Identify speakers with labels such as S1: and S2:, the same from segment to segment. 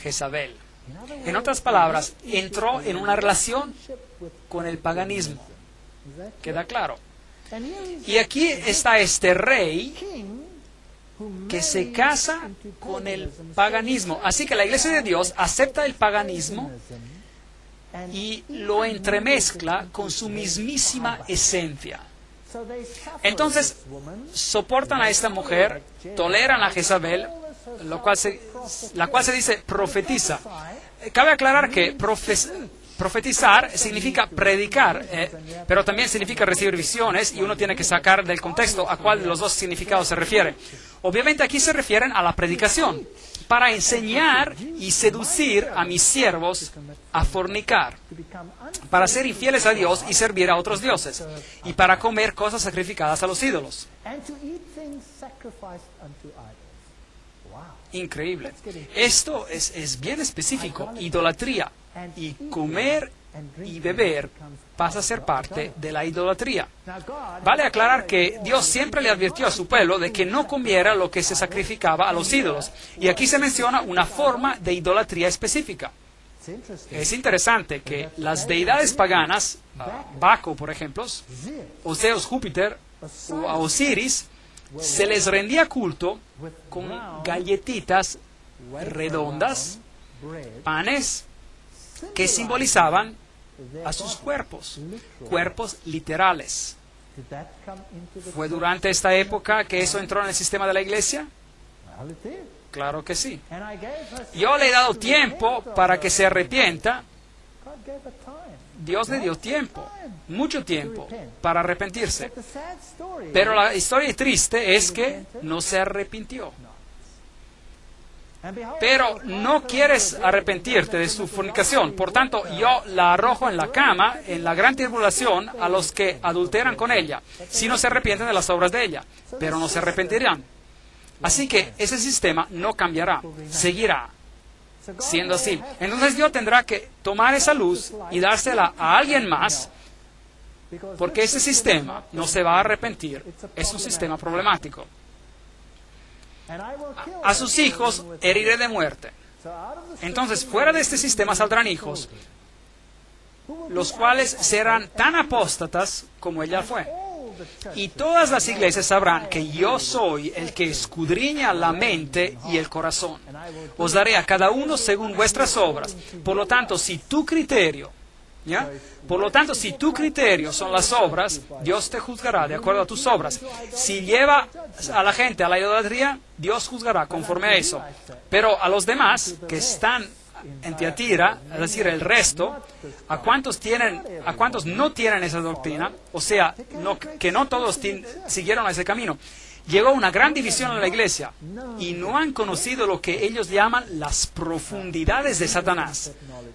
S1: Jezabel. En otras palabras, entró en una relación con el paganismo. ¿Queda claro? Y aquí está este rey que se casa con el paganismo. Así que la Iglesia de Dios acepta el paganismo y lo entremezcla con su mismísima esencia. Entonces, soportan a esta mujer, toleran a Jezabel, la cual se dice profetiza. Cabe aclarar que profetizar significa predicar, pero también significa recibir visiones, y uno tiene que sacar del contexto a cuál de los dos significados se refiere. Obviamente aquí se refieren a la predicación, para enseñar y seducir a mis siervos a fornicar, para ser infieles a Dios y servir a otros dioses, y para comer cosas sacrificadas a los ídolos. Increíble. Esto es bien específico, idolatría. Y comer y beber pasa a ser parte de la idolatría. Vale aclarar que Dios siempre le advirtió a su pueblo de que no comiera lo que se sacrificaba a los ídolos. Y aquí se menciona una forma de idolatría específica. Es interesante que las deidades paganas, Baco por ejemplo, o Zeus Júpiter, o a Osiris, se les rendía culto con galletitas redondas, panes, que simbolizaban a sus cuerpos literales. ¿Fue durante esta época que eso entró en el sistema de la iglesia? Claro que sí. Yo le he dado tiempo para que se arrepienta. Dios le dio tiempo, mucho tiempo, para arrepentirse. Pero la historia triste es que no se arrepintió. Pero no quieres arrepentirte de su fornicación. Por tanto, yo la arrojo en la cama, en la gran tribulación, a los que adulteran con ella, si no se arrepienten de las obras de ella. Pero no se arrepentirán. Así que ese sistema no cambiará, seguirá siendo así. Entonces Dios tendrá que tomar esa luz y dársela a alguien más, porque ese sistema no se va a arrepentir. Es un sistema problemático. A sus hijos heriré de muerte. Entonces, fuera de este sistema saldrán hijos, los cuales serán tan apóstatas como ella fue. Y todas las iglesias sabrán que yo soy el que escudriña la mente y el corazón. Os daré a cada uno según vuestras obras. Por lo tanto, si tu criterio, si tu criterio son las obras, Dios te juzgará de acuerdo a tus obras. Si lleva a la gente a la idolatría, Dios juzgará conforme a eso. Pero a los demás que están en Tiatira, es decir, el resto, a cuantos no tienen esa doctrina, o sea, que no todos siguieron ese camino, llegó una gran división en la iglesia y no han conocido lo que ellos llaman las profundidades de Satanás.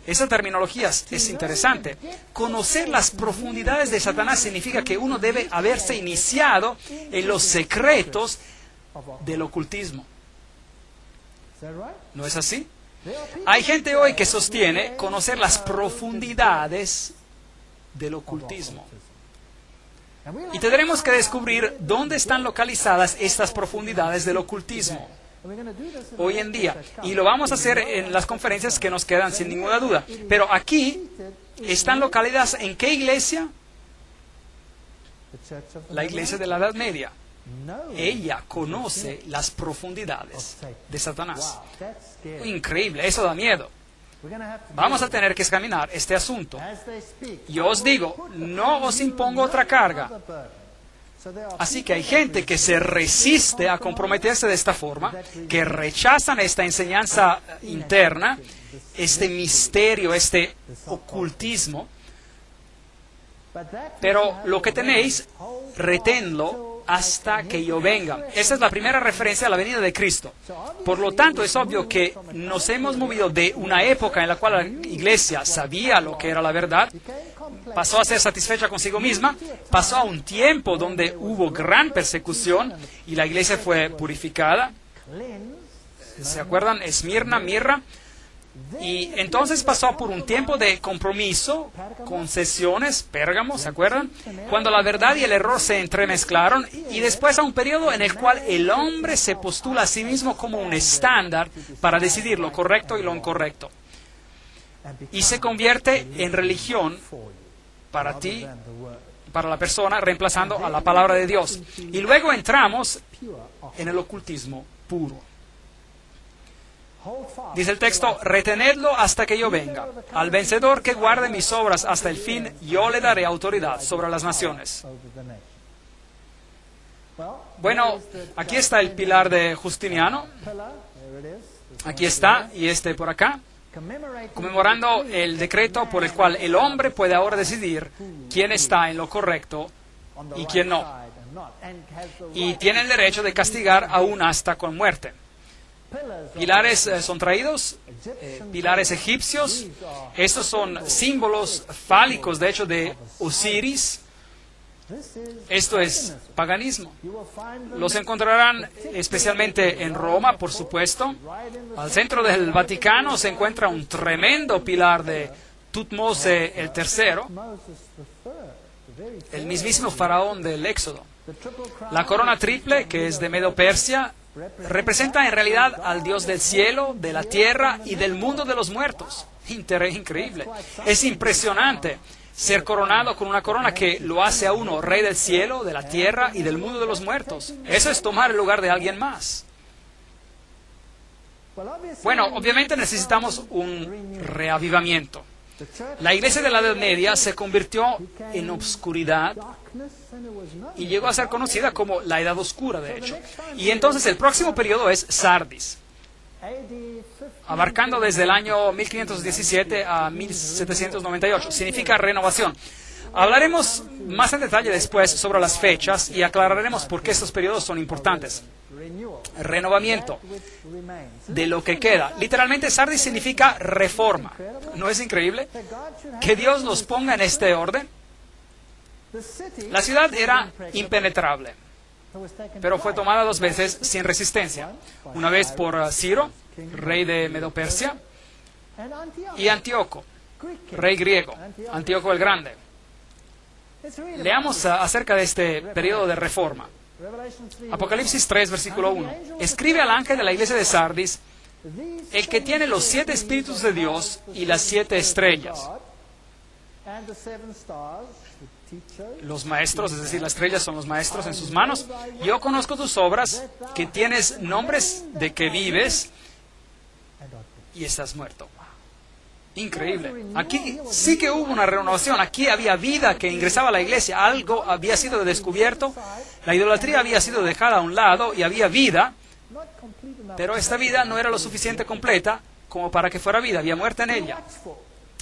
S1: Esa terminología es interesante. Conocer las profundidades de Satanás significa que uno debe haberse iniciado en los secretos del ocultismo. ¿No es así? Hay gente hoy que sostiene conocer las profundidades del ocultismo. Y tendremos que descubrir dónde están localizadas estas profundidades del ocultismo hoy en día. Y lo vamos a hacer en las conferencias que nos quedan, sin ninguna duda. Pero aquí están localizadas ¿en qué iglesia? La iglesia de la Edad Media. Ella conoce las profundidades de Satanás. Increíble, eso da miedo. Vamos a tener que examinar este asunto. Yo os digo, no os impongo otra carga. Así que hay gente que se resiste a comprometerse de esta forma, que rechazan esta enseñanza interna, este misterio, este ocultismo. Pero lo que tenéis, reténlo hasta que yo venga. Esa es la primera referencia a la venida de Cristo. Por lo tanto, es obvio que nos hemos movido de una época en la cual la iglesia sabía lo que era la verdad, pasó a ser satisfecha consigo misma, pasó a un tiempo donde hubo gran persecución y la iglesia fue purificada. ¿Se acuerdan? Esmirna, Mirra. Y entonces pasó por un tiempo de compromiso, concesiones, Pérgamo, ¿se acuerdan? Cuando la verdad y el error se entremezclaron, y después a un periodo en el cual el hombre se postula a sí mismo como un estándar para decidir lo correcto y lo incorrecto. Y se convierte en religión para ti, para la persona, reemplazando a la palabra de Dios. Y luego entramos en el ocultismo puro. Dice el texto, retenedlo hasta que yo venga. Al vencedor que guarde mis obras hasta el fin, yo le daré autoridad sobre las naciones. Bueno, aquí está el pilar de Justiniano. Aquí está, y este por acá, conmemorando el decreto por el cual el hombre puede ahora decidir quién está en lo correcto y quién no. Y tiene el derecho de castigar aún hasta con muerte. Pilares son traídos, pilares egipcios. Estos son símbolos fálicos, de hecho, de Osiris. Esto es paganismo. Los encontrarán especialmente en Roma, por supuesto. Al centro del Vaticano se encuentra un tremendo pilar de Tutmose el III, el mismísimo faraón del Éxodo. La corona triple, que es de Medo-Persia, representa en realidad al Dios del cielo, de la tierra y del mundo de los muertos. Increíble. Es impresionante ser coronado con una corona que lo hace a uno rey del cielo, de la tierra y del mundo de los muertos. Eso es tomar el lugar de alguien más. Bueno, obviamente necesitamos un reavivamiento. La iglesia de la Edad Media se convirtió en obscuridad y llegó a ser conocida como la Edad Oscura, de hecho. Y entonces el próximo periodo es Sardis, abarcando desde el año 1517 a 1798. Significa renovación. Hablaremos más en detalle después sobre las fechas y aclararemos por qué estos periodos son importantes. Renovamiento de lo que queda. Literalmente, Sardis significa reforma. ¿No es increíble que Dios los ponga en este orden? La ciudad era impenetrable, pero fue tomada 2 veces sin resistencia. Una vez por Ciro, rey de Medo-Persia, y Antíoco, rey griego, Antíoco el Grande. Leamos acerca de este periodo de reforma. Apocalipsis 3, versículo 1. Escribe al ángel de la iglesia de Sardis, el que tiene los 7 espíritus de Dios y las 7 estrellas. Los maestros, es decir, las estrellas son los maestros en sus manos. Yo conozco tus obras, que tienes nombres de que vives y estás muerto. Increíble. Aquí sí que hubo una renovación. Aquí había vida que ingresaba a la iglesia. Algo había sido descubierto. La idolatría había sido dejada a un lado y había vida. Pero esta vida no era lo suficiente completa como para que fuera vida. Había muerte en ella.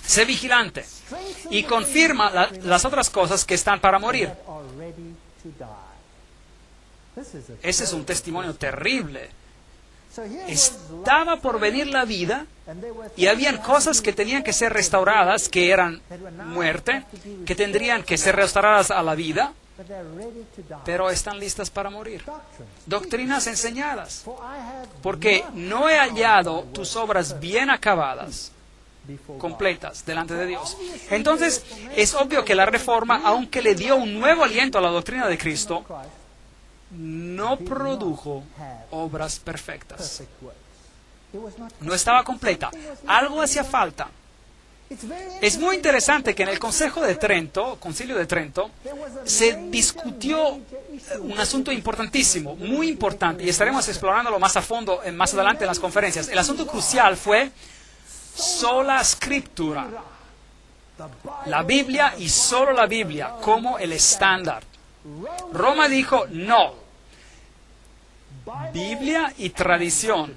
S1: Sé vigilante y confirma las otras cosas que están para morir. Ese es un testimonio terrible. Estaba por venir la vida y habían cosas que tenían que ser restauradas, que eran muerte, que tendrían que ser restauradas a la vida, pero están listas para morir. Doctrinas enseñadas, porque no he hallado tus obras bien acabadas, completas, delante de Dios. Entonces, es obvio que la reforma, aunque le dio un nuevo aliento a la doctrina de Cristo, no produjo obras perfectas. No estaba completa. Algo hacía falta. Es muy interesante que en el Concilio de Trento, se discutió un asunto importantísimo, muy importante, y estaremos explorándolo más a fondo más adelante en las conferencias. El asunto crucial fue sola scriptura, la Biblia y solo la Biblia como el estándar. Roma dijo no, Biblia y tradición.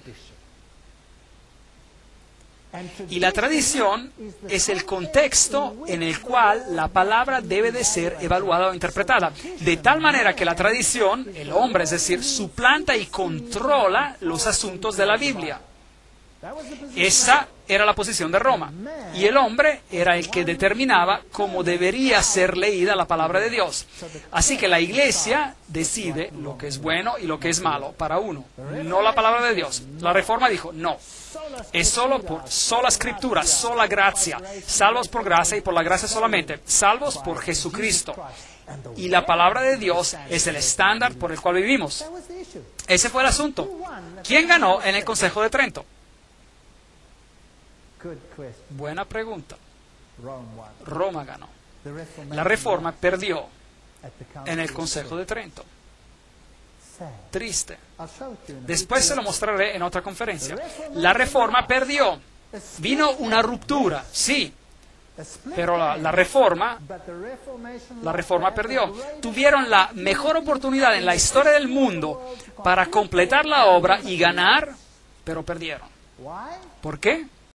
S1: Y la tradición es el contexto en el cual la palabra debe de ser evaluada o interpretada. De tal manera que la tradición, el hombre, es decir, suplanta y controla los asuntos de la Biblia. Esa era la posición de Roma. Y el hombre era el que determinaba cómo debería ser leída la palabra de Dios. Así que la iglesia decide lo que es bueno y lo que es malo para uno, no la palabra de Dios. La Reforma dijo, no, es solo por sola escritura, sola gracia, salvos por gracia y por la gracia solamente, salvos por Jesucristo. Y la palabra de Dios es el estándar por el cual vivimos. Ese fue el asunto. ¿Quién ganó en el Consejo de Trento? Buena pregunta. Roma ganó. La Reforma perdió en el Consejo de Trento. Triste. Después se lo mostraré en otra conferencia. La Reforma perdió. Vino una ruptura, sí, pero la Reforma perdió. Tuvieron la mejor oportunidad en la historia del mundo para completar la obra y ganar, pero perdieron. ¿Por qué?